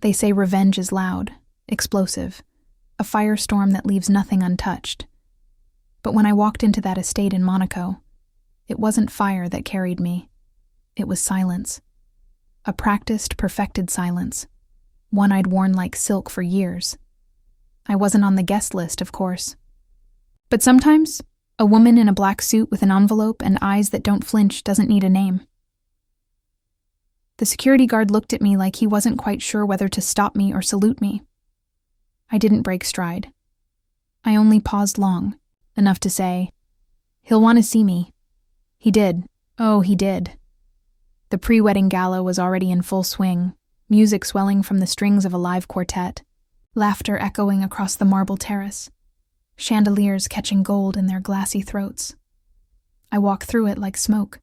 They say revenge is loud, explosive, a firestorm that leaves nothing untouched. But when I walked into that estate in Monaco, it wasn't fire that carried me. It was silence. A practiced, perfected silence. One I'd worn like silk for years. I wasn't on the guest list, of course. But sometimes, a woman in a black suit with an envelope and eyes that don't flinch doesn't need a name. The security guard looked at me like he wasn't quite sure whether to stop me or salute me. I didn't break stride. I only paused long, enough to say, "He'll want to see me." He did. Oh, he did. The pre-wedding gala was already in full swing, music swelling from the strings of a live quartet, laughter echoing across the marble terrace, chandeliers catching gold in their glassy throats. I walked through it like smoke.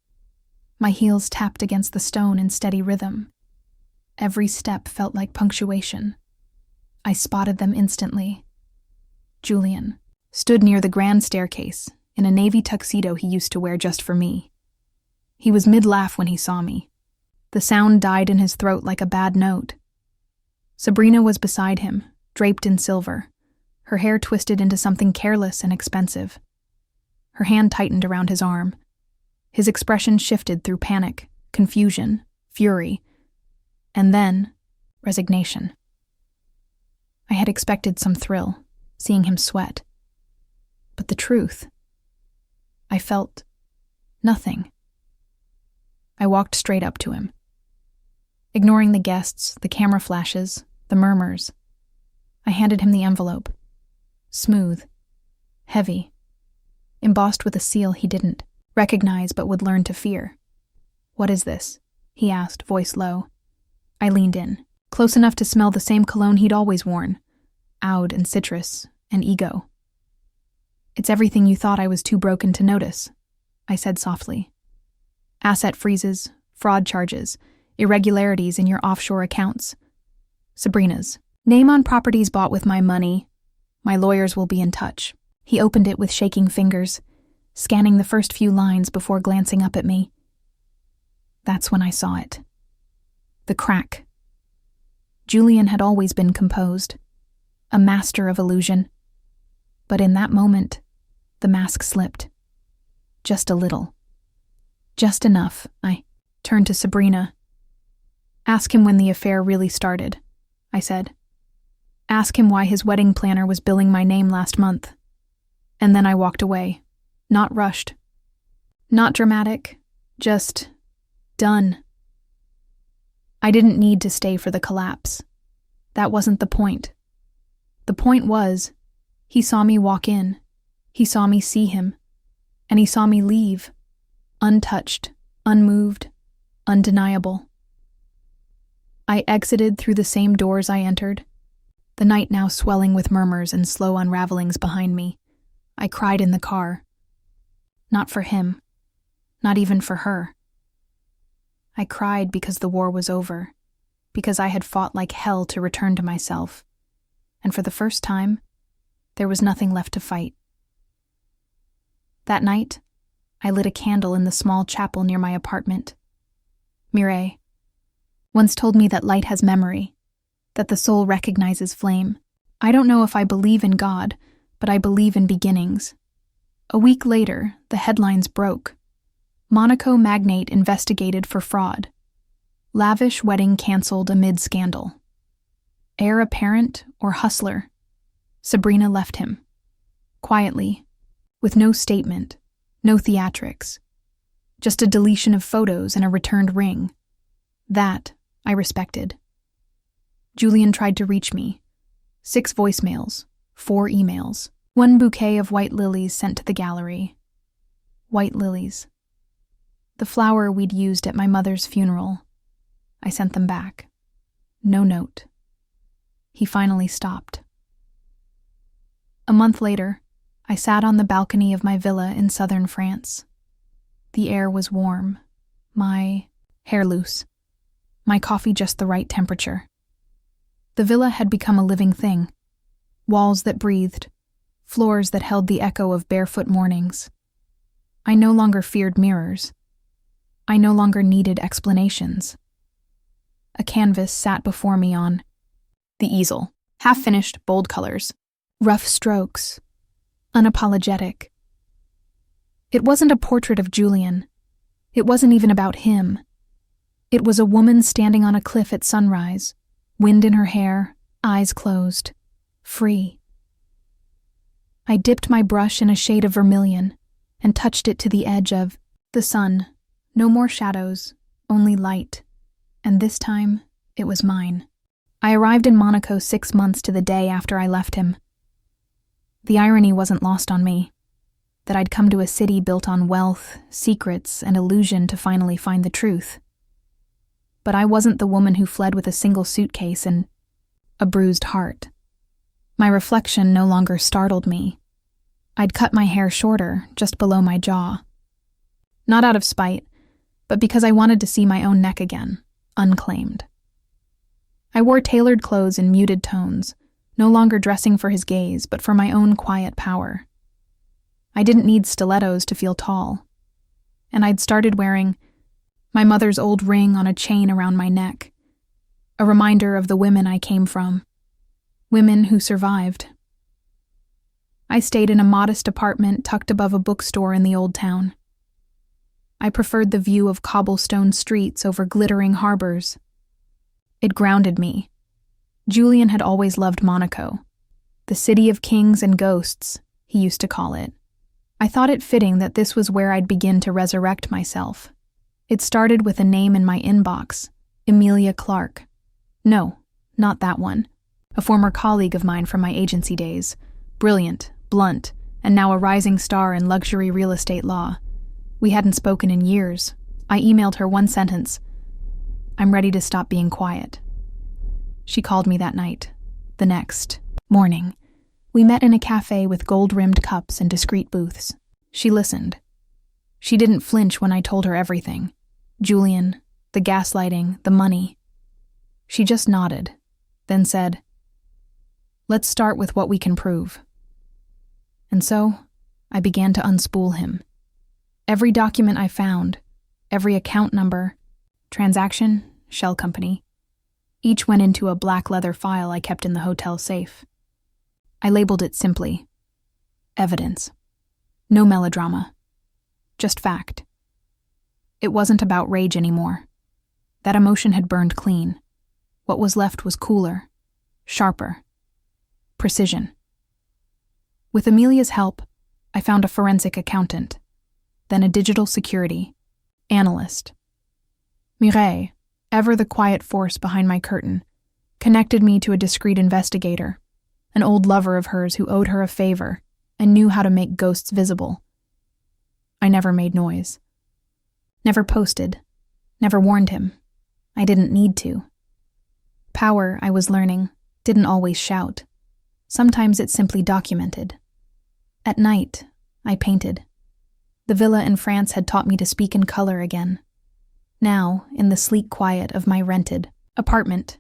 My heels tapped against the stone in steady rhythm. Every step felt like punctuation. I spotted them instantly. Julian stood near the grand staircase in a navy tuxedo he used to wear just for me. He was mid-laugh when he saw me. The sound died in his throat like a bad note. Sabrina was beside him, draped in silver, her hair twisted into something careless and expensive. Her hand tightened around his arm. His expression shifted through panic, confusion, fury, and then resignation. I had expected some thrill, seeing him sweat. But the truth, I felt nothing. I walked straight up to him. Ignoring the guests, the camera flashes, the murmurs, I handed him the envelope. Smooth, heavy, embossed with a seal he didn't recognize but would learn to fear. "What is this?" he asked, voice low. I leaned in, close enough to smell the same cologne he'd always worn, oud and citrus and ego. "It's everything you thought I was too broken to notice," I said softly. "Asset freezes, fraud charges, irregularities in your offshore accounts. Sabrina's name on properties bought with my money. My lawyers will be in touch." He opened it with shaking fingers, scanning the first few lines before glancing up at me. That's when I saw it. The crack. Julian had always been composed, a master of illusion. But in that moment, the mask slipped. Just a little. Just enough. I turned to Sabrina. "Ask him when the affair really started," I said. "Ask him why his wedding planner was billing my name last month." And then I walked away. Not rushed. Not dramatic. Just done. I didn't need to stay for the collapse. That wasn't the point. The point was, he saw me walk in. He saw me see him. And he saw me leave. Untouched, unmoved, undeniable. I exited through the same doors I entered, the night now swelling with murmurs and slow unravelings behind me. I cried in the car. Not for him. Not even for her. I cried because the war was over, because I had fought like hell to return to myself, and for the first time, there was nothing left to fight. That night, I lit a candle in the small chapel near my apartment. Mireille once told me that light has memory, that the soul recognizes flame. I don't know if I believe in God, but I believe in beginnings. A week later, the headlines broke. Monaco magnate investigated for fraud. Lavish wedding canceled amid scandal. Heir apparent or hustler, Sabrina left him. Quietly, with no statement, no theatrics. Just a deletion of photos and a returned ring. That I respected. Julian tried to reach me. 6 voicemails, 4 emails, 1 bouquet of white lilies sent to the gallery. White lilies. The flower we'd used at my mother's funeral. I sent them back. No note. He finally stopped. A month later, I sat on the balcony of my villa in southern France. The air was warm, my hair loose, my coffee just the right temperature. The villa had become a living thing. Walls that breathed, floors that held the echo of barefoot mornings. I no longer feared mirrors. I no longer needed explanations. A canvas sat before me on The easel. Half-finished, bold colors. Rough strokes. Unapologetic. It wasn't a portrait of Julian. It wasn't even about him. It was a woman standing on a cliff at sunrise, wind in her hair, eyes closed, free. I dipped my brush in a shade of vermilion and touched it to the edge of the sun. No more shadows, only light. And this time, it was mine. I arrived in Monaco 6 months to the day after I left him. The irony wasn't lost on me, that I'd come to a city built on wealth, secrets, and illusion to finally find the truth. But I wasn't the woman who fled with a single suitcase and a bruised heart. My reflection no longer startled me. I'd cut my hair shorter, just below my jaw. Not out of spite, but because I wanted to see my own neck again, unclaimed. I wore tailored clothes in muted tones, no longer dressing for his gaze, but for my own quiet power. I didn't need stilettos to feel tall. And I'd started wearing my mother's old ring on a chain around my neck, a reminder of the women I came from, women who survived. I stayed in a modest apartment tucked above a bookstore in the old town. I preferred the view of cobblestone streets over glittering harbors. It grounded me. Julian had always loved Monaco, the city of kings and ghosts, he used to call it. I thought it fitting that this was where I'd begin to resurrect myself. It started with a name in my inbox, Emilia Clarke. No, not that one. A former colleague of mine from my agency days. Brilliant, blunt, and now a rising star in luxury real estate law. We hadn't spoken in years. I emailed her one sentence. I'm ready to stop being quiet. She called me that night. The next morning, we met in a cafe with gold-rimmed cups and discreet booths. She listened. She didn't flinch when I told her everything. Julian, the gaslighting, the money. She just nodded, then said, "Let's start with what we can prove." And so, I began to unspool him. Every document I found, every account number, transaction, shell company, each went into a black leather file I kept in the hotel safe. I labeled it simply, evidence. No melodrama. Just fact. It wasn't about rage anymore. That emotion had burned clean. What was left was cooler, sharper, precision. With Emilia's help, I found a forensic accountant, then a digital security analyst. Mireille, ever the quiet force behind my curtain, connected me to a discreet investigator, an old lover of hers who owed her a favor and knew how to make ghosts visible. I never made noise. Never posted. Never warned him. I didn't need to. Power, I was learning, didn't always shout. Sometimes it simply documented. At night, I painted. The villa in France had taught me to speak in color again. Now, in the sleek quiet of my rented apartment,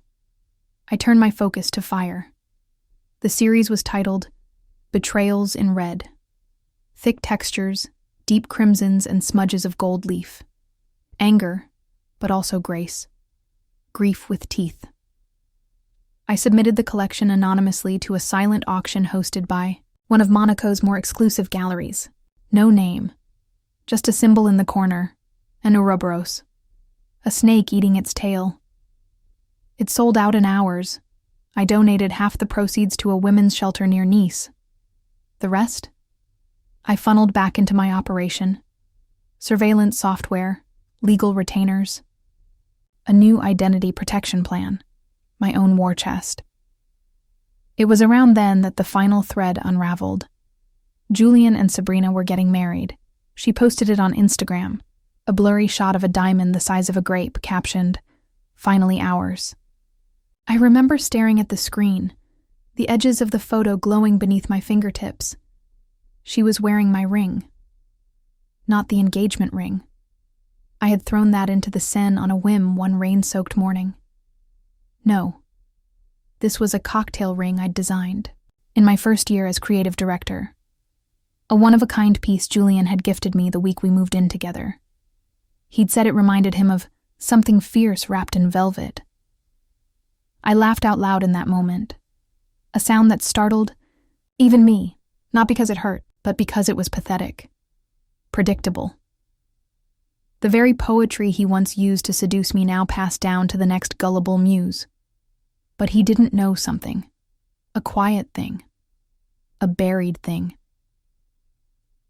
I turned my focus to fire. The series was titled Betrayals in Red. Thick textures, deep crimsons and smudges of gold leaf. Anger, but also grace. Grief with teeth. I submitted the collection anonymously to a silent auction hosted by one of Monaco's more exclusive galleries. No name. Just a symbol in the corner, an Ouroboros. A snake eating its tail. It sold out in hours. I donated half the proceeds to a women's shelter near Nice. The rest? I funneled back into my operation. Surveillance software, legal retainers, a new identity protection plan, my own war chest. It was around then that the final thread unraveled. Julian and Sabrina were getting married. She posted it on Instagram, a blurry shot of a diamond the size of a grape, captioned, "Finally ours." I remember staring at the screen, the edges of the photo glowing beneath my fingertips. She was wearing my ring. Not the engagement ring. I had thrown that into the Seine on a whim one rain-soaked morning. No. This was a cocktail ring I'd designed, in my first year as creative director. A one-of-a-kind piece Julian had gifted me the week we moved in together. He'd said it reminded him of something fierce wrapped in velvet. I laughed out loud in that moment. A sound that startled even me, not because it hurt, but because it was pathetic. Predictable. The very poetry he once used to seduce me now passed down to the next gullible muse. But he didn't know something. A quiet thing. A buried thing.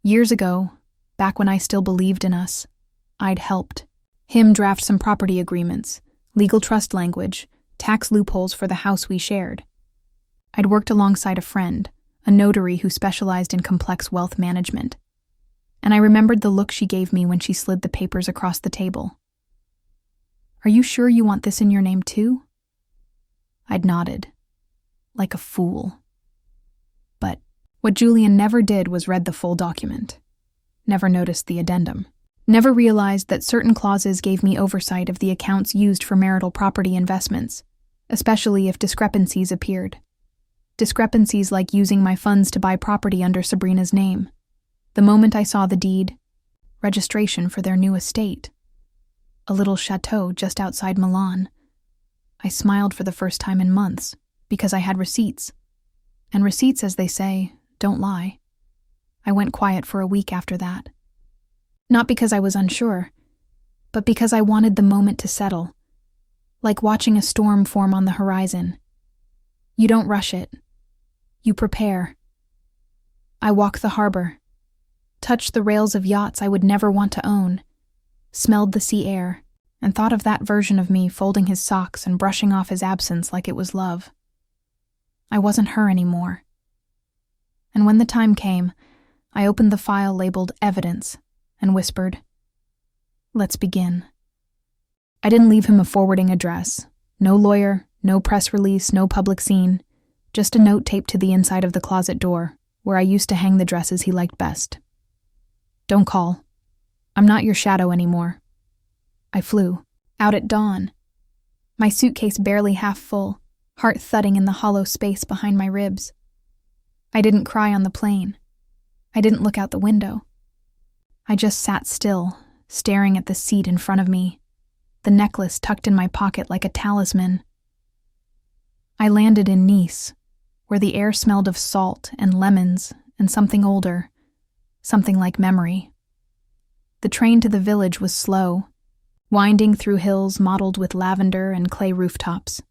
Years ago, back when I still believed in us, I'd helped him draft some property agreements, legal trust language, tax loopholes for the house we shared. I'd worked alongside a friend, a notary who specialized in complex wealth management, and I remembered the look she gave me when she slid the papers across the table. "Are you sure you want this in your name too?" I'd nodded, like a fool. But what Julian never did was read the full document, never noticed the addendum, never realized that certain clauses gave me oversight of the accounts used for marital property investments, especially if discrepancies appeared. Discrepancies like using my funds to buy property under Sabrina's name. The moment I saw the deed, registration for their new estate, a little chateau just outside Milan, I smiled for the first time in months because I had receipts. And receipts, as they say, don't lie. I went quiet for a week after that. Not because I was unsure, but because I wanted the moment to settle, like watching a storm form on the horizon. You don't rush it. You prepare. I walked the harbor, touched the rails of yachts I would never want to own, smelled the sea air, and thought of that version of me folding his socks and brushing off his absence like it was love. I wasn't her anymore. And when the time came, I opened the file labeled Evidence and whispered, "Let's begin." I didn't leave him a forwarding address. No lawyer, no press release, no public scene. Just a note taped to the inside of the closet door, where I used to hang the dresses he liked best. "Don't call. I'm not your shadow anymore." I flew, out at dawn. My suitcase barely half full, heart thudding in the hollow space behind my ribs. I didn't cry on the plane. I didn't look out the window. I just sat still, staring at the seat in front of me, the necklace tucked in my pocket like a talisman. I landed in Nice, where the air smelled of salt and lemons and something older, something like memory. The train to the village was slow, winding through hills mottled with lavender and clay rooftops.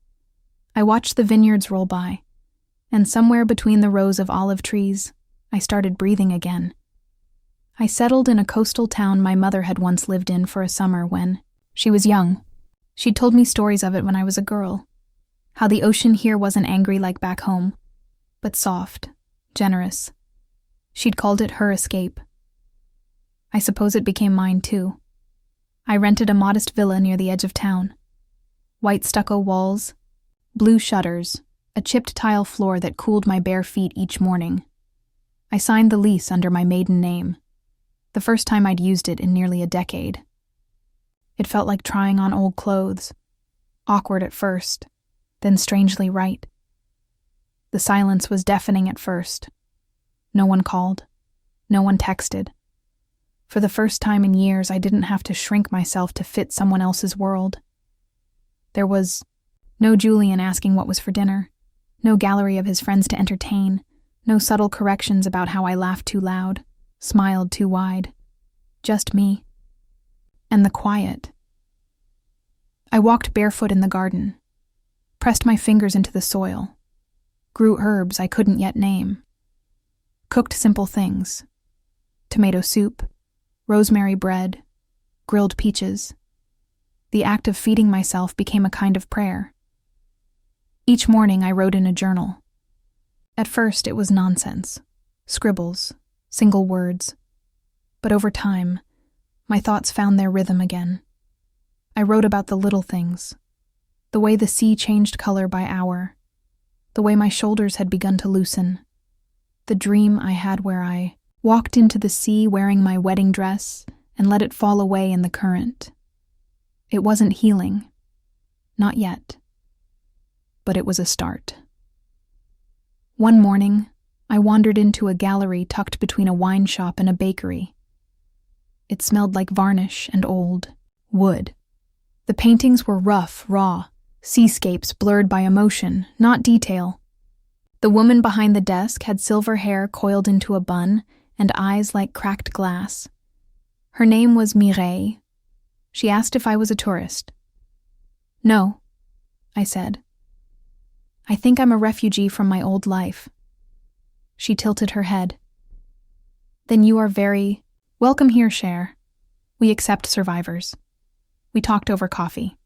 I watched the vineyards roll by, and somewhere between the rows of olive trees, I started breathing again. I settled in a coastal town my mother had once lived in for a summer when she was young. She'd told me stories of it when I was a girl, how the ocean here wasn't angry like back home, but soft, generous. She'd called it her escape. I suppose it became mine too. I rented a modest villa near the edge of town. White stucco walls, blue shutters, a chipped tile floor that cooled my bare feet each morning. I signed the lease under my maiden name, the first time I'd used it in nearly a decade. It felt like trying on old clothes, awkward at first, then strangely right. The silence was deafening at first. No one called. No one texted. For the first time in years, I didn't have to shrink myself to fit someone else's world. There was no Julian asking what was for dinner, no gallery of his friends to entertain, no subtle corrections about how I laughed too loud, smiled too wide. Just me. And the quiet. I walked barefoot in the garden, pressed my fingers into the soil, grew herbs I couldn't yet name, cooked simple things: tomato soup, rosemary bread, grilled peaches. The act of feeding myself became a kind of prayer. Each morning I wrote in a journal. At first it was nonsense, scribbles, single words. But over time, my thoughts found their rhythm again. I wrote about the little things, the way the sea changed color by hour, the way my shoulders had begun to loosen, the dream I had where I walked into the sea wearing my wedding dress and let it fall away in the current. It wasn't healing, not yet, but it was a start. One morning, I wandered into a gallery tucked between a wine shop and a bakery. It smelled like varnish and old wood. The paintings were rough, raw, seascapes blurred by emotion, not detail. The woman behind the desk had silver hair coiled into a bun and eyes like cracked glass. Her name was Mireille. She asked if I was a tourist. No, I said. I think I'm a refugee from my old life. She tilted her head. Then you are very welcome here, Cher. We accept survivors. We talked over coffee.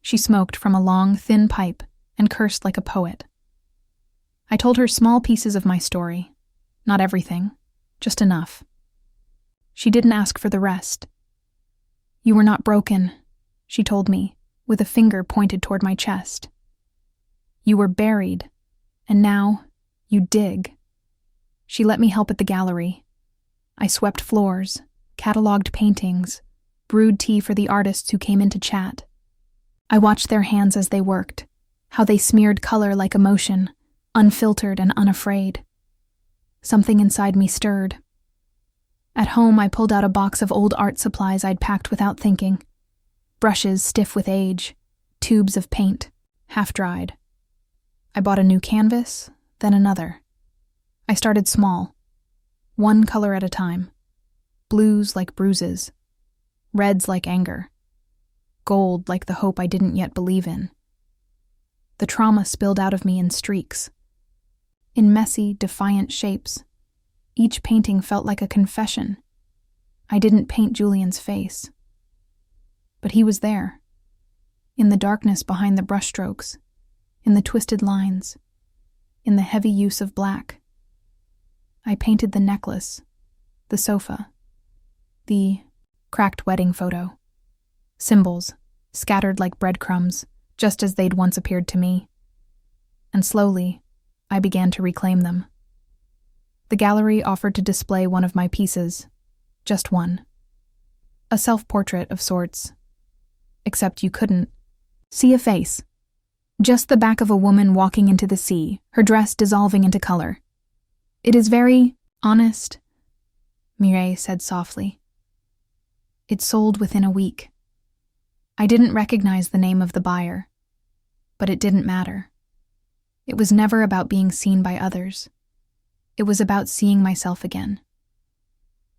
She smoked from a long, thin pipe and cursed like a poet. I told her small pieces of my story. Not everything, just enough. She didn't ask for the rest. You were not broken, she told me, with a finger pointed toward my chest. You were buried, and now you dig. She let me help at the gallery. I swept floors, cataloged paintings, brewed tea for the artists who came in to chat. I watched their hands as they worked, how they smeared color like emotion, unfiltered and unafraid. Something inside me stirred. At home, I pulled out a box of old art supplies I'd packed without thinking. Brushes stiff with age, tubes of paint, half-dried. I bought a new canvas, then another. I started small, one color at a time. Blues like bruises, reds like anger, gold like the hope I didn't yet believe in. The trauma spilled out of me in streaks. In messy, defiant shapes, each painting felt like a confession. I didn't paint Julian's face. But he was there, in the darkness behind the brushstrokes, in the twisted lines, in the heavy use of black. I painted the necklace, the sofa, the cracked wedding photo. Symbols, scattered like breadcrumbs, just as they'd once appeared to me. And slowly, I began to reclaim them. The gallery offered to display one of my pieces, just one. A self-portrait of sorts. Except you couldn't see a face. Just the back of a woman walking into the sea, her dress dissolving into color. It is very honest, Mireille said softly. It sold within a week. I didn't recognize the name of the buyer, but it didn't matter. It was never about being seen by others. It was about seeing myself again.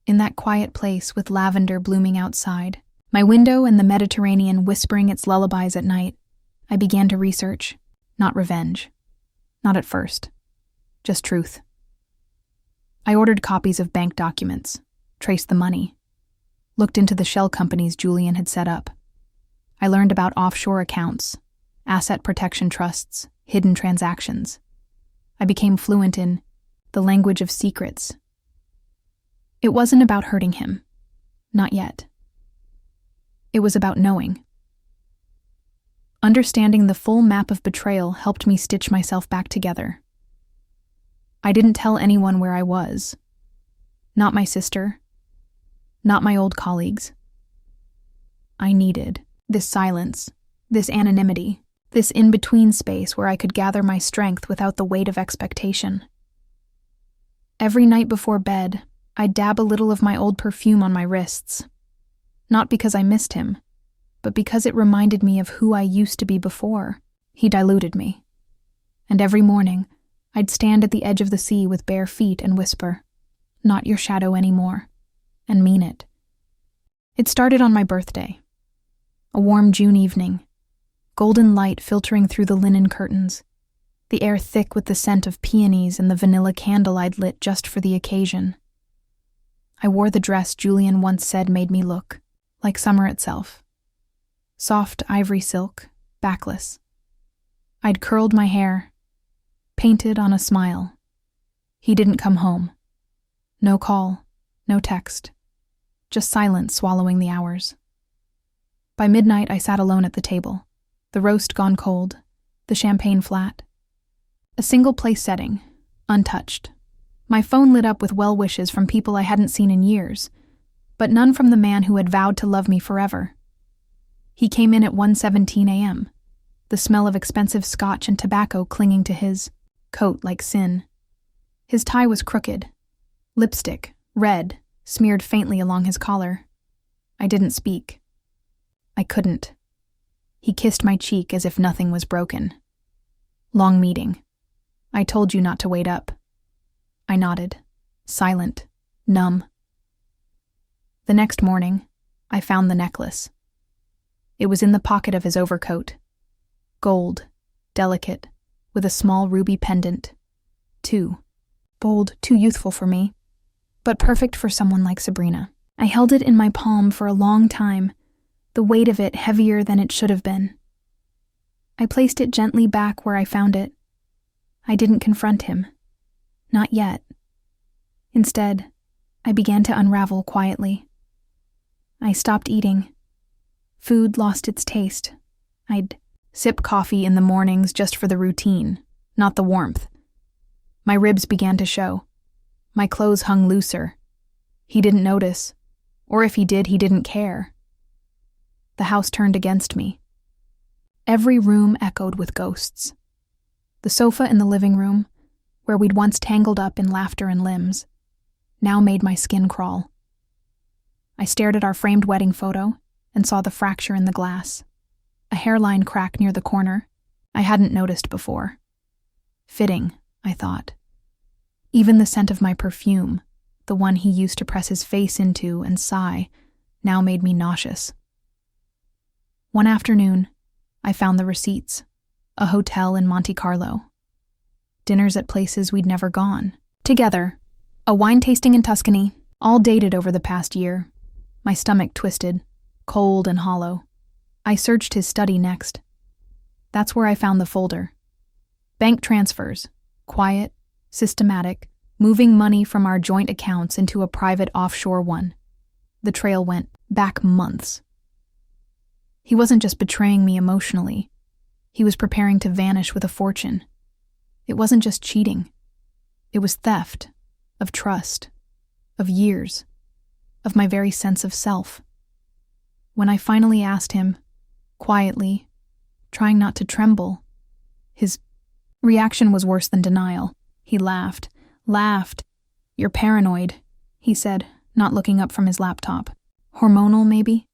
In that quiet place with lavender blooming outside, my window and the Mediterranean whispering its lullabies at night, I began to research, not revenge. Not at first. Just truth. I ordered copies of bank documents, traced the money, looked into the shell companies Julian had set up. I learned about offshore accounts, asset protection trusts, hidden transactions. I became fluent in the language of secrets. It wasn't about hurting him. Not yet. It was about knowing. Understanding the full map of betrayal helped me stitch myself back together. I didn't tell anyone where I was. Not my sister. Not my old colleagues. I needed this silence, this anonymity, this in-between space where I could gather my strength without the weight of expectation. Every night before bed, I'd dab a little of my old perfume on my wrists. Not because I missed him, but because it reminded me of who I used to be before. He diluted me. And every morning, I'd stand at the edge of the sea with bare feet and whisper, "Not your shadow anymore," and mean it. It started on my birthday. A warm June evening, golden light filtering through the linen curtains, the air thick with the scent of peonies and the vanilla candle I'd lit just for the occasion. I wore the dress Julian once said made me look like summer itself. Soft ivory silk, backless. I'd curled my hair, painted on a smile. He didn't come home. No call, no text. Just silence swallowing the hours. By midnight, I sat alone at the table, the roast gone cold, the champagne flat. A single place setting, untouched. My phone lit up with well wishes from people I hadn't seen in years, but none from the man who had vowed to love me forever. He came in at 1:17 a.m., the smell of expensive scotch and tobacco clinging to his coat like sin. His tie was crooked, lipstick, red, smeared faintly along his collar. I didn't speak. I couldn't. He kissed my cheek as if nothing was broken. Long meeting. I told you not to wait up. I nodded, silent, numb. The next morning, I found the necklace. It was in the pocket of his overcoat. Gold, delicate, with a small ruby pendant. Too bold, too youthful for me, but perfect for someone like Sabrina. I held it in my palm for a long time, the weight of it heavier than it should have been. I placed it gently back where I found it. I didn't confront him. Not yet. Instead, I began to unravel quietly. I stopped eating. Food lost its taste. I'd sip coffee in the mornings just for the routine, not the warmth. My ribs began to show. My clothes hung looser. He didn't notice, or if he did, he didn't care. The house turned against me. Every room echoed with ghosts. The sofa in the living room, where we'd once tangled up in laughter and limbs, now made my skin crawl. I stared at our framed wedding photo and saw the fracture in the glass, a hairline crack near the corner I hadn't noticed before. Fitting, I thought. Even the scent of my perfume, the one he used to press his face into and sigh, now made me nauseous. One afternoon, I found the receipts, a hotel in Monte Carlo. Dinners at places we'd never gone. Together, a wine tasting in Tuscany, all dated over the past year. My stomach twisted, cold and hollow. I searched his study next. That's where I found the folder. Bank transfers, quiet, systematic, moving money from our joint accounts into a private offshore one. The trail went back months. He wasn't just betraying me emotionally. He was preparing to vanish with a fortune. It wasn't just cheating. It was theft, of trust, of years, of my very sense of self. When I finally asked him, quietly, trying not to tremble, his reaction was worse than denial. He laughed. "You're paranoid," he said, not looking up from his laptop. "Hormonal, maybe?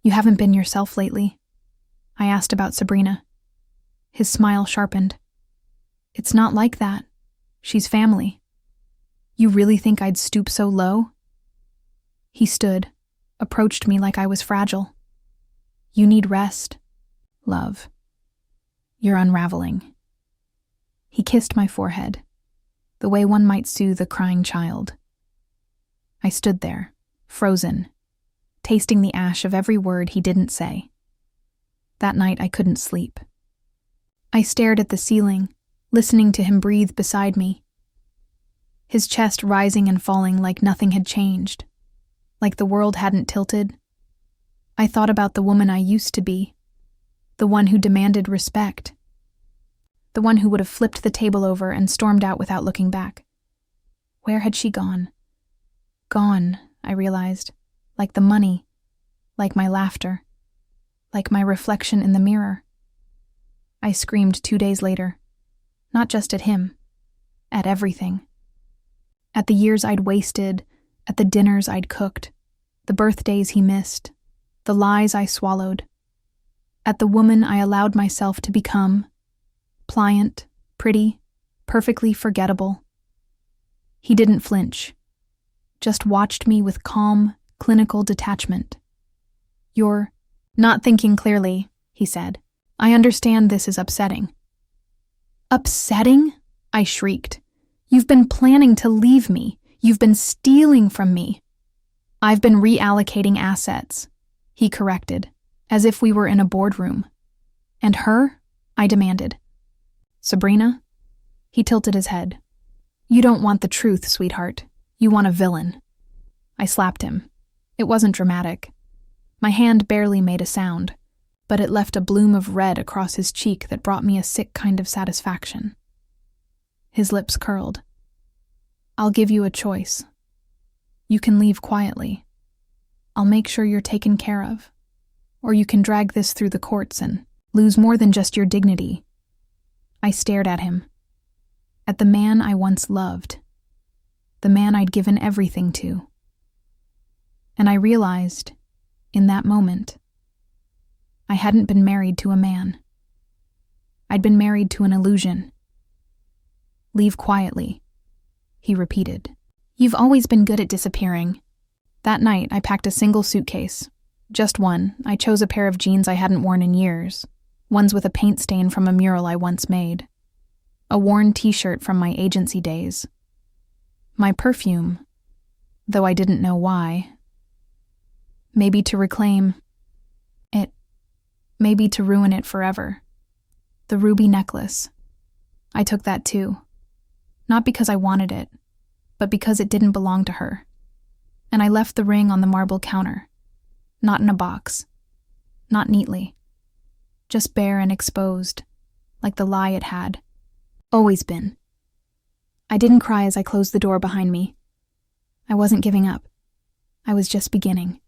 You haven't been yourself lately." I asked about Sabrina. His smile sharpened. "It's not like that. She's family. You really think I'd stoop so low?" He stood, approached me like I was fragile. "You need rest, love. You're unraveling." He kissed my forehead, the way one might soothe a crying child. I stood there, frozen, tasting the ash of every word he didn't say. That night I couldn't sleep. I stared at the ceiling, listening to him breathe beside me. His chest rising and falling like nothing had changed, like the world hadn't tilted. I thought about the woman I used to be, the one who demanded respect, the one who would have flipped the table over and stormed out without looking back. Where had she gone? Gone, I realized, like the money, like my laughter, like my reflection in the mirror. I screamed 2 days later, not just at him, at everything. At the years I'd wasted, at the dinners I'd cooked, the birthdays he missed, the lies I swallowed, at the woman I allowed myself to become, pliant, pretty, perfectly forgettable. He didn't flinch, just watched me with calm, clinical detachment. "You're not thinking clearly," he said. "I understand this is upsetting." "Upsetting?" I shrieked. "You've been planning to leave me. You've been stealing from me." "I've been reallocating assets," he corrected, as if we were in a boardroom. "And her?" I demanded. "Sabrina?" He tilted his head. "You don't want the truth, sweetheart. You want a villain." I slapped him. It wasn't dramatic. My hand barely made a sound, but it left a bloom of red across his cheek that brought me a sick kind of satisfaction. His lips curled. "I'll give you a choice. You can leave quietly. I'll make sure you're taken care of. Or you can drag this through the courts and lose more than just your dignity." I stared at him. At the man I once loved. The man I'd given everything to. And I realized, in that moment, I hadn't been married to a man. I'd been married to an illusion. Leave quietly, he repeated. You've always been good at disappearing. That night, I packed a single suitcase. Just one. I chose a pair of jeans I hadn't worn in years, ones with a paint stain from a mural I once made. A worn t-shirt from my agency days. My perfume, though I didn't know why. Maybe to reclaim it. Maybe to ruin it forever. The ruby necklace. I took that too. Not because I wanted it, but because it didn't belong to her. And I left the ring on the marble counter. Not in a box. Not neatly. Just bare and exposed, like the lie it had. Always been. I didn't cry as I closed the door behind me. I wasn't giving up. I was just beginning.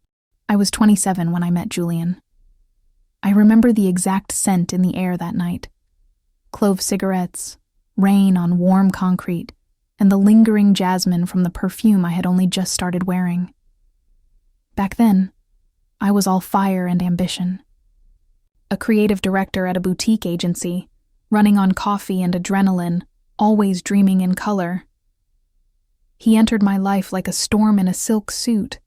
I was 27 when I met Julian. I remember the exact scent in the air that night. Clove cigarettes, rain on warm concrete, and the lingering jasmine from the perfume I had only just started wearing. Back then, I was all fire and ambition. A creative director at a boutique agency, running on coffee and adrenaline, always dreaming in color. He entered my life like a storm in a silk suit.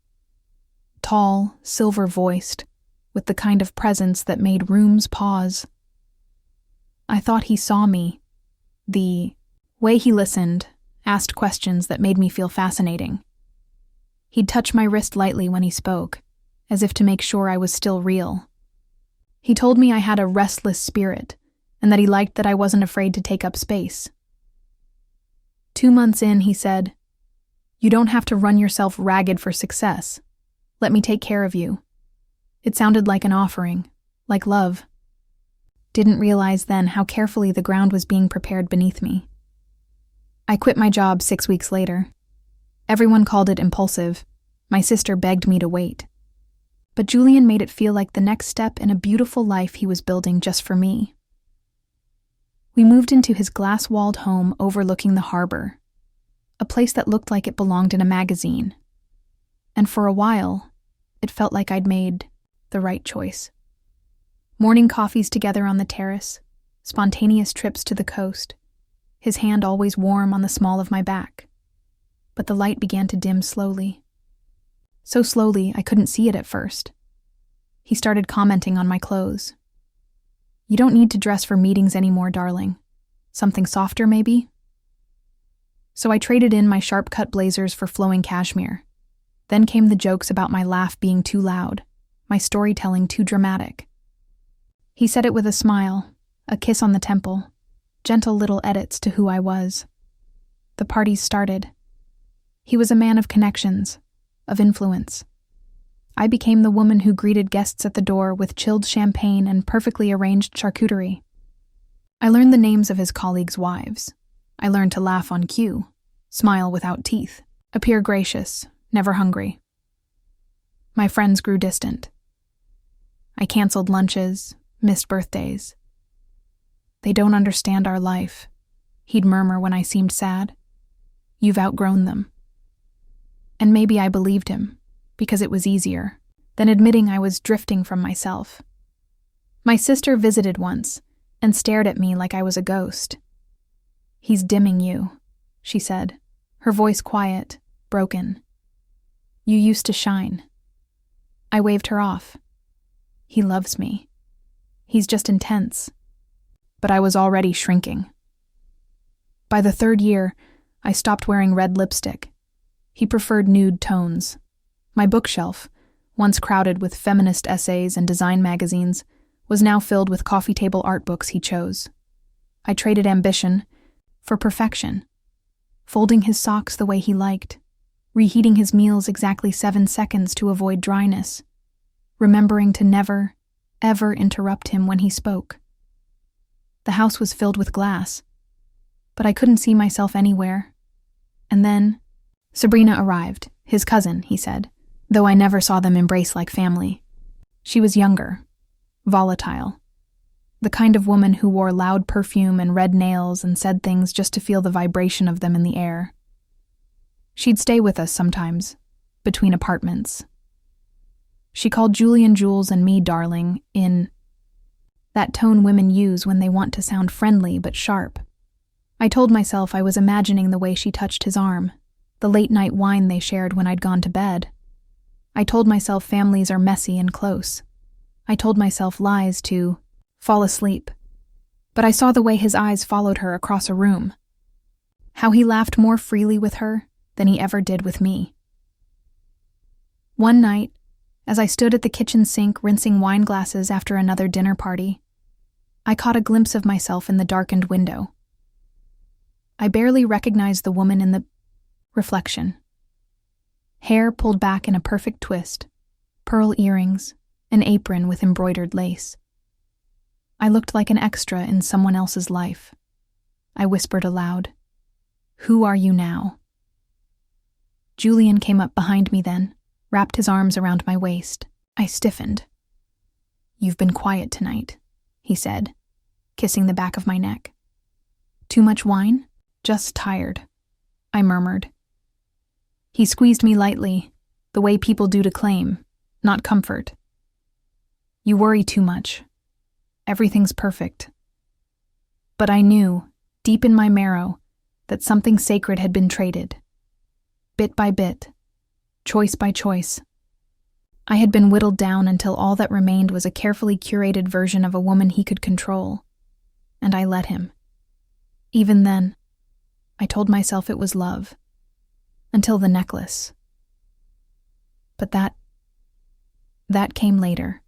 Tall, silver-voiced, with the kind of presence that made rooms pause. I thought he saw me. The way he listened, asked questions that made me feel fascinating. He'd touch my wrist lightly when he spoke, as if to make sure I was still real. He told me I had a restless spirit, and that he liked that I wasn't afraid to take up space. 2 months in, he said, "You don't have to run yourself ragged for success. Let me take care of you." It sounded like an offering, like love. Didn't realize then how carefully the ground was being prepared beneath me. I quit my job 6 weeks later. Everyone called it impulsive. My sister begged me to wait. But Julian made it feel like the next step in a beautiful life he was building just for me. We moved into his glass-walled home overlooking the harbor, a place that looked like it belonged in a magazine. And for a while, it felt like I'd made the right choice. Morning coffees together on the terrace, spontaneous trips to the coast, his hand always warm on the small of my back. But the light began to dim slowly. So slowly I couldn't see it at first. He started commenting on my clothes. "You don't need to dress for meetings anymore, darling. Something softer, maybe?" So I traded in my sharp-cut blazers for flowing cashmere. Then came the jokes about my laugh being too loud, my storytelling too dramatic. He said it with a smile, a kiss on the temple, gentle little edits to who I was. The parties started. He was a man of connections, of influence. I became the woman who greeted guests at the door with chilled champagne and perfectly arranged charcuterie. I learned the names of his colleagues' wives. I learned to laugh on cue, smile without teeth, appear gracious, never hungry. My friends grew distant. I canceled lunches, missed birthdays. "They don't understand our life," he'd murmur when I seemed sad. "You've outgrown them." And maybe I believed him, because it was easier than admitting I was drifting from myself. My sister visited once and stared at me like I was a ghost. "He's dimming you," she said, her voice quiet, broken. "You used to shine." I waved her off. "He loves me. He's just intense." But I was already shrinking. By the 3rd year, I stopped wearing red lipstick. He preferred nude tones. My bookshelf, once crowded with feminist essays and design magazines, was now filled with coffee table art books he chose. I traded ambition for perfection, folding his socks the way he liked, reheating his meals exactly 7 seconds to avoid dryness, remembering to never, ever interrupt him when he spoke. The house was filled with glass, but I couldn't see myself anywhere. And then Sabrina arrived, his cousin, he said, though I never saw them embrace like family. She was younger, volatile, the kind of woman who wore loud perfume and red nails and said things just to feel the vibration of them in the air. She'd stay with us sometimes, between apartments. She called Julian, Jules, and me darling in that tone women use when they want to sound friendly but sharp. I told myself I was imagining the way she touched his arm, the late-night wine they shared when I'd gone to bed. I told myself families are messy and close. I told myself lies to fall asleep. But I saw the way his eyes followed her across a room. How he laughed more freely with her than he ever did with me. One night, as I stood at the kitchen sink rinsing wine glasses after another dinner party, I caught a glimpse of myself in the darkened window. I barely recognized the woman in the reflection. Hair pulled back in a perfect twist, pearl earrings, an apron with embroidered lace. I looked like an extra in someone else's life. I whispered aloud, "Who are you now?" Julian came up behind me then, wrapped his arms around my waist. I stiffened. "You've been quiet tonight," he said, kissing the back of my neck. "Too much wine? Just tired," I murmured. He squeezed me lightly, the way people do to claim, not comfort. "You worry too much. Everything's perfect." But I knew, deep in my marrow, that something sacred had been traded. Bit by bit, choice by choice. I had been whittled down until all that remained was a carefully curated version of a woman he could control. And I let him. Even then, I told myself it was love. Until the necklace. But that came later.